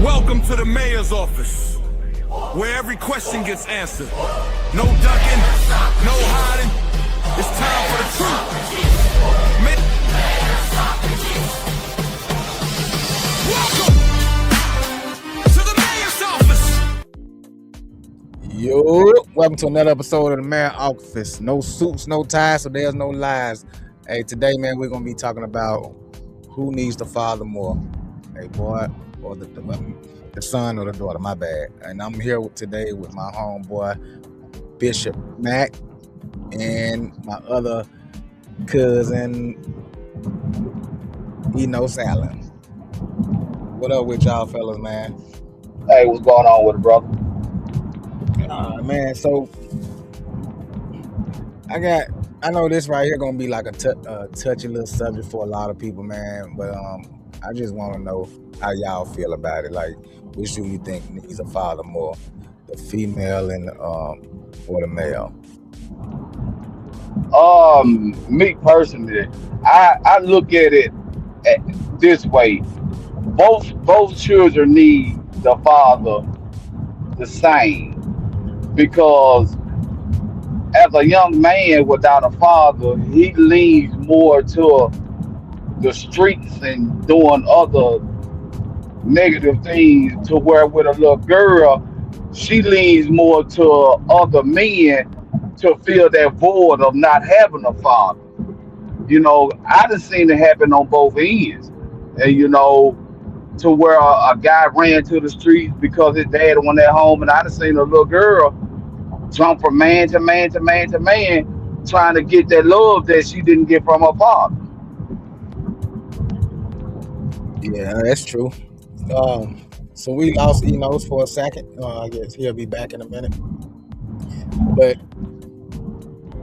Welcome to the mayor's office, where every question gets answered. No ducking, no hiding. It's time for the truth. Welcome to the mayor's office. Yo, welcome to another episode of the mayor's office. No suits, no ties, so there's no lies. Hey, today, man, we're gonna be talking about who needs the father more, a boy or the son or the daughter. My bad. And I'm here today with my homeboy Bishop Mac and my other cousin Salin. What up with y'all fellas, man? Hey, what's going on with it, brother? Man, so I know this right here gonna be like a touchy little subject for a lot of people, man. But I just want to know how y'all feel about it. Like, which do you think needs a father more, the female and or the male? Me personally, I look at it this way: both children need the father the same, because as a young man without a father, he leans more to the streets and doing other negative things, to where with a little girl, she leans more to other men to fill that void of not having a father. You know, I done seen it happen on both ends. And to where a guy ran to the streets because his dad wasn't at home, and I done seen a little girl jump from man to man to man to man, trying to get that love that she didn't get from her father. Yeah, that's true. So we lost Enos for a second. I guess he'll be back in a minute. But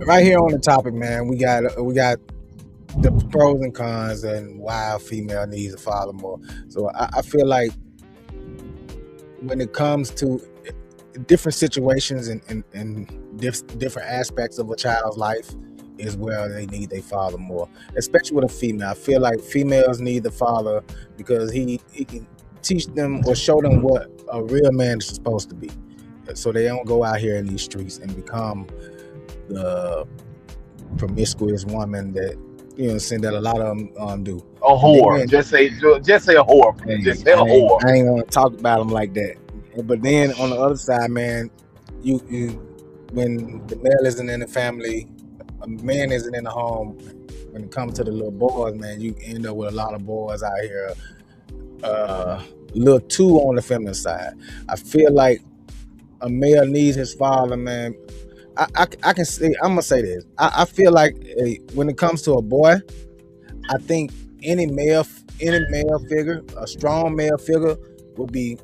right here on the topic, man, we got the pros and cons and why a female needs a father more. So I feel like when it comes to different situations and different aspects of a child's life is where they need their father more, especially with a female. I feel like females need the father because he can teach them or show them what a real man is supposed to be, so they don't go out here in these streets and become the promiscuous woman that that a lot of them do. A whore. Just say a whore. Just say a whore. I ain't gonna talk about them like that. But then on the other side, man, you when the male isn't in the family, a man isn't in the home. When it comes to the little boys, man, you end up with a lot of boys out here, a little too on the feminine side. I feel like a male needs his father, man. I can say, I'm gonna say this. I feel like when it comes to a boy, I think any male figure, a strong male figure, would be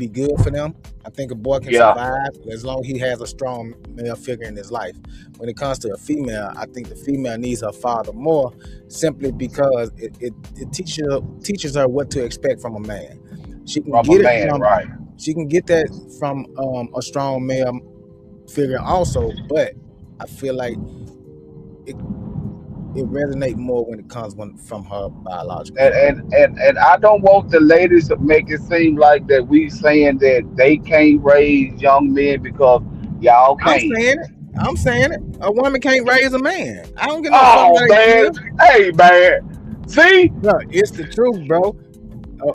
good for them. I think a boy can survive as long as he has a strong male figure in his life. When it comes to a female, I think the female needs her father more, simply because it teaches her what to expect from a man. She can She can get that from a strong male figure also, but I feel like it resonates more when it comes from her biological. And I don't want the ladies to make it seem like that we saying that they can't raise young men, because y'all can't. I'm saying it. A woman can't raise a man. I don't get no fuck man. Hey man. See? No, it's the truth, bro.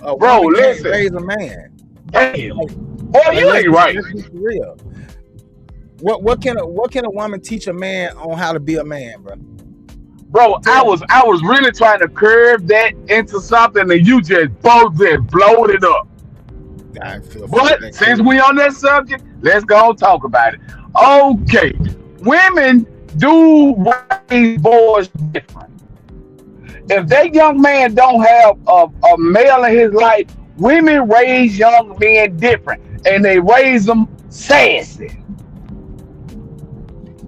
A bro, woman listen. Can't raise a man. Damn. Boy, you ain't right. Real. What can a woman teach a man on how to be a man, bro? Bro, I was really trying to curve that into something, and you just both just blowed it up. But since we on that subject, let's go talk about it. Okay, women do raise boys different. If that young man don't have a male in his life, women raise young men different, and they raise them sassy.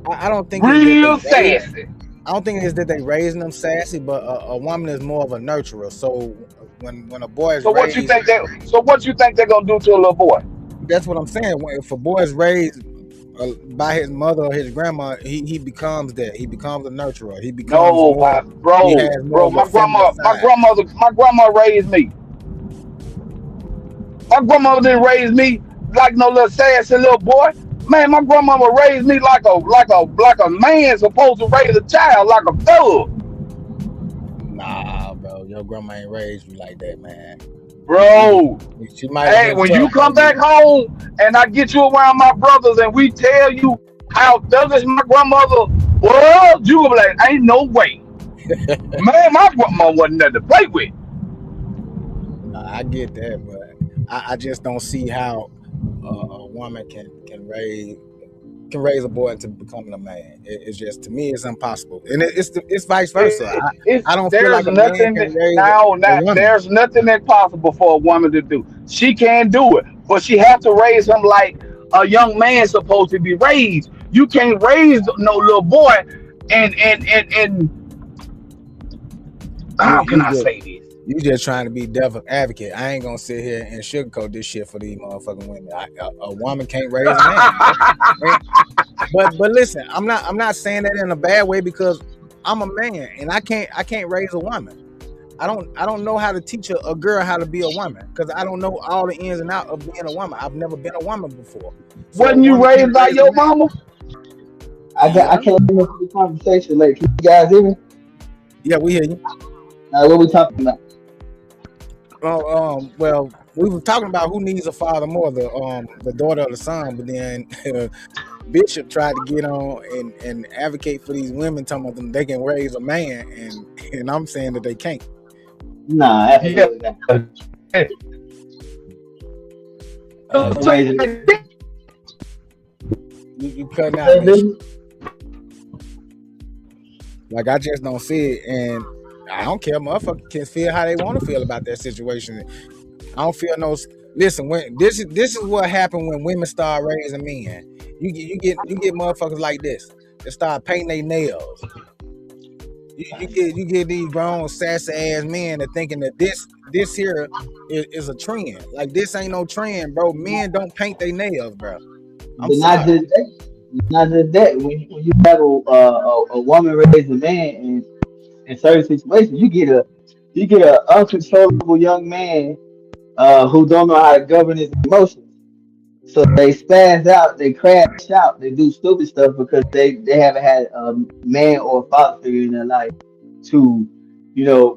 I don't think real sassy. I don't think it's that they raising them sassy, but a woman is more of a nurturer. So when a boy is what you think they're gonna do to a little boy? That's what I'm saying. If a boy is raised by his mother or his grandma, he becomes that. He becomes a nurturer. He becomes my grandma raised me. My grandmother didn't raise me like no little sassy little boy. Man, my grandmama raised me like a man supposed to raise a child, like a thug. Nah, bro, your grandma ain't raised you like that, man. Bro, She might have hey, been when you tough come on you. back home and I get you around my brothers and we tell you how thuggish my grandmother was, you gonna be like, ain't no way. Man, my grandma wasn't nothing to play with. Nah, I get that, but I just don't see how a woman can raise a boy into becoming a man. It's just, to me, it's impossible, and it's vice versa. It's I don't feel there's like a man nothing can that raise now a not woman. there's nothing impossible for a woman to do. She can do it, but she has to raise him like a young man supposed to be raised. You can't raise no little boy and You how can you I just say this? you just trying to be devil advocate. I ain't gonna sit here and sugarcoat this shit for these motherfucking women. A woman can't raise a man. But listen, I'm not saying that in a bad way, because I'm a man and I can't raise a woman. I don't know how to teach a girl how to be a woman, because I don't know all the ins and outs of being a woman. I've never been a woman before, so a Wasn't you woman can't raised by raise a your man. mama? I Yeah, can't remember the conversation. Like, can you guys hear me? yeah, we hear you. What we talking about? Well, we were talking about who needs a father more, the daughter or the son, but then Bishop tried to get on and advocate for these women, talking about them they can raise a man, and I'm saying that they can't. Nah, Yeah. absolutely not. Uh, you Raising you cutting out, Bishop. it. Like, I just don't see it, and I don't care. Motherfucker can feel how they want to feel about that situation. I don't feel no. Listen, when this is what happened when women start raising men. You get motherfuckers like this that start painting their nails. You get these grown sassy ass men that thinking that this here is a trend. Like, this ain't no trend, bro. Men don't paint their nails, bro. I'm But not sorry. just that. Not just that. When you have a woman raise a man in certain situations, you get a uncontrollable young man who don't know how to govern his emotions. So they spaz out, they crash out, they do stupid stuff because they haven't had a man or a father figure in their life to,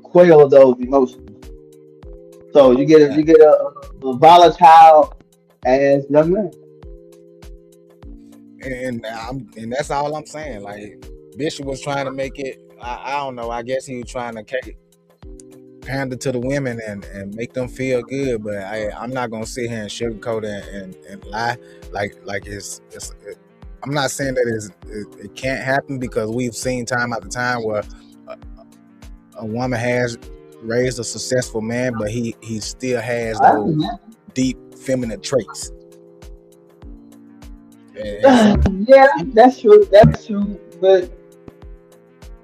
quell those emotions. So you get a volatile ass young man. And that's all I'm saying. Like, Bishop was trying to make it. I don't know. I guess he was trying to pander to the women and make them feel good. But I'm not gonna sit here and sugarcoat and lie. Like I'm not saying that it can't happen, because we've seen time after time where a woman has raised a successful man, but he still has I those think deep feminine traits. And some, yeah, that's true. That's true. But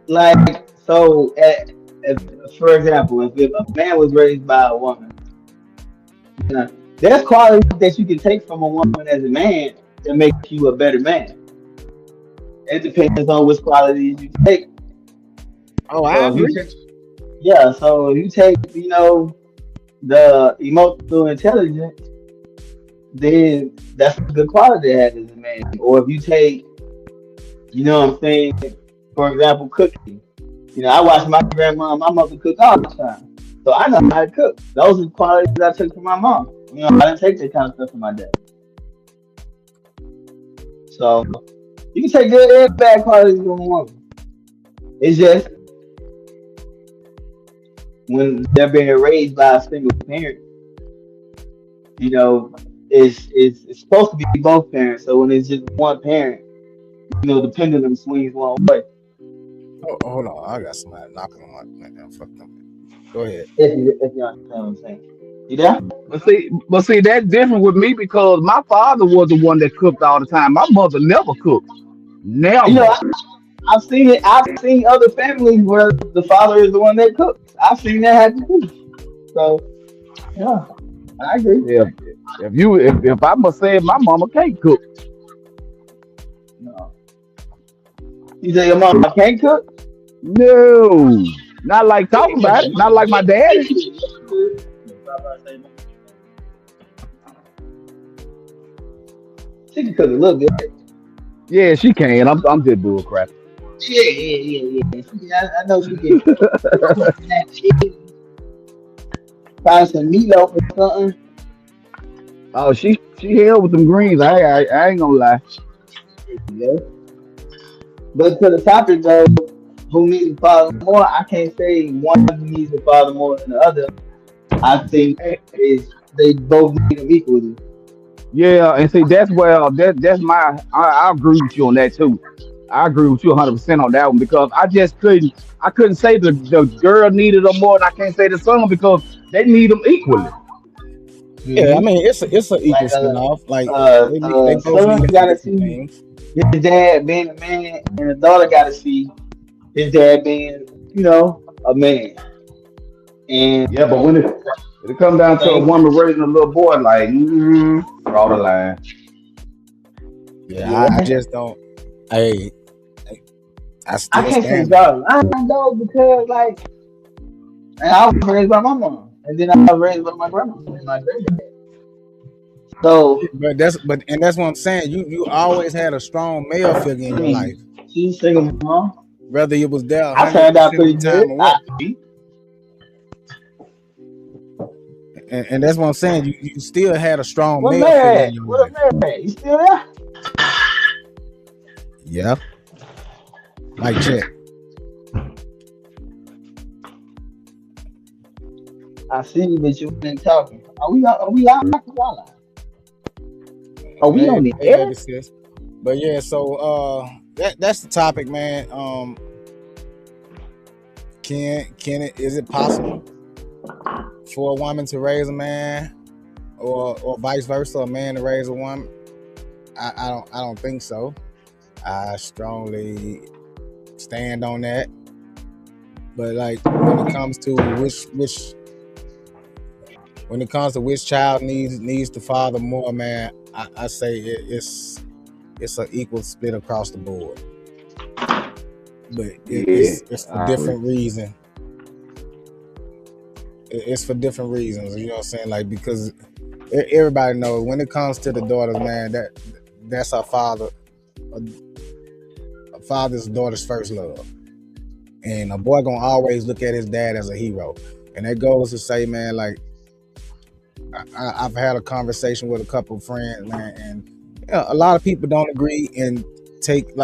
like, so, if, for example, if a man was raised by a woman, there's qualities that you can take from a woman as a man that make you a better man. It depends on which qualities you take. oh, I So if you agree. take, yeah, so if you take, the emotional intelligence, then that's a good quality to have as a man. Or if you take, what I'm saying, for example, cooking. I watch my grandma and my mother cook all the time. So I know how to cook. Those are qualities I took from my mom. I didn't take that kind of stuff from my dad. So you can take good and bad qualities from a woman. It's just when they're being raised by a single parent, you know, it's supposed to be both parents. So when it's just one parent, the pendulum swings one way. Oh, hold on. I got somebody knocking on my man. Fuck them. Go ahead. If you understand what I'm saying. You there? But see, that's different with me because my father was the one that cooked all the time. My mother never cooked. You know, Never. I've seen it. I've seen other families where the father is the one that cooks. I've seen that happen too. So yeah, I agree. If I must say it, my mama can't cook. No. You say your mom can't cook? No. Not like talking about it. Not like my daddy. She can cook a little bit. Yeah, she can. I'm just bull crap. I know she can cook that chicken, probably some meatloaf or something. Oh, she held with them greens. I ain't gonna lie. Yeah. But to the topic though, who needs to father more? I can't say one needs to father more than the other. I think is they both need them equally. Yeah, and see that's where that's my I agree with you on that too. I agree with you 100% on that one because I couldn't say the girl needed them more, and I can't say the son because they need them equally. Yeah, I Hmm. mean it's a equal Like split off. Like they both son need it for gotta different see things. his dad being a man, and the daughter gotta see his dad being, a man. And Yeah, but when it comes down to a same, woman raising a little boy, like draw the line. Yeah, I yeah. just don't. Hey, I I still can't say stand on draw the line though because like, and I was raised by my mom, and then I was raised by my grandma and my granddad. So it. But that's what I'm saying. You always had a strong male figure in I your life, mean, she's single mom. whether it was there I hundred turned out percent of pretty the good. time or what. And that's what I'm saying. You still had a strong What male figure Mary in at? your What life. a Mary at? You still there? Yeah, like check. I see you, but you been talking. Are we live? Are we on the Maybe air? sis. But yeah, so that's the topic, man. Can it is it possible for a woman to raise a man, or vice versa, a man to raise a woman? I don't think so. I strongly stand on that. But like when it comes to which child needs the father more, man, I say it's an equal split across the board. But Yeah, it's for I agree. different reasons. It's for different reasons. You know what I'm saying? Like because everybody knows when it comes to the daughters, man, that's our father. A father's daughter's first love, and a boy gonna always look at his dad as a hero. And that goes to say, man, like I've had a conversation with a couple of friends, man, and a lot of people don't agree and take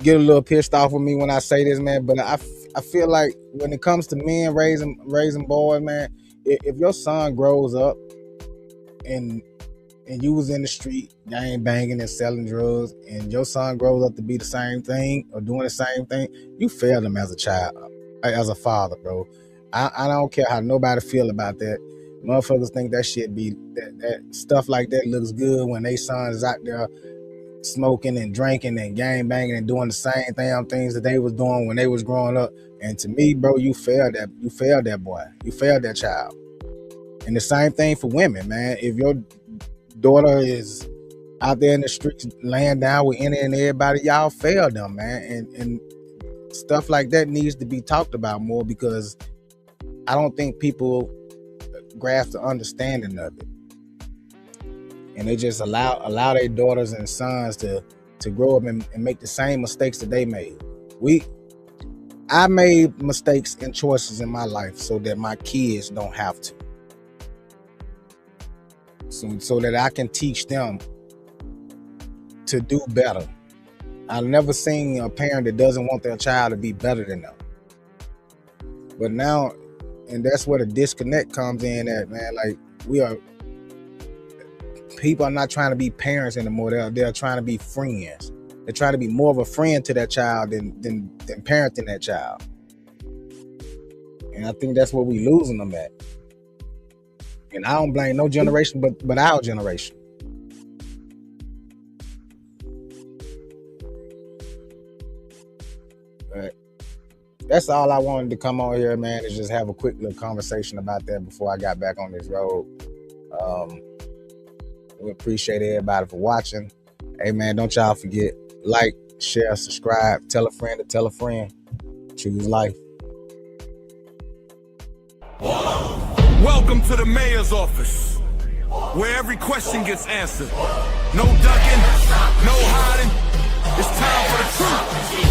get a little pissed off with me when I say this, man. But I feel like when it comes to men raising boys, man, if your son grows up and you was in the street gang banging and selling drugs, and your son grows up to be the same thing or doing the same thing, you failed him as a child, as a father, bro. I don't care how nobody feel about that. Motherfuckers think that shit be that stuff like that looks good when they son is out there smoking and drinking and gang banging and doing the same damn things that they was doing when they was growing up. And to me, bro, you failed that boy. You failed that child. And the same thing for women, man. If your daughter is out there in the streets laying down with any and everybody, y'all failed them, man. And stuff like that needs to be talked about more because I don't think people grasp the understanding of it. And they just allow their daughters and sons to grow up and make the same mistakes that they made. I made mistakes and choices in my life so that my kids don't have to. So that I can teach them to do better. I've never seen a parent that doesn't want their child to be better than them. But now, and that's where the disconnect comes in at, man. Like people are not trying to be parents anymore. They're trying to be friends. They're trying to be more of a friend to that child than parenting that child. And I think that's where we losing them at. And I don't blame no generation, but our generation. But that's all I wanted to come on here, man, is just have a quick little conversation about that before I got back on this road. We appreciate everybody for watching. Hey, man, don't y'all forget, like, share, subscribe, tell a friend to tell a friend. Choose life. Welcome to the mayor's office, where every question gets answered. No ducking, no hiding. It's time for the truth.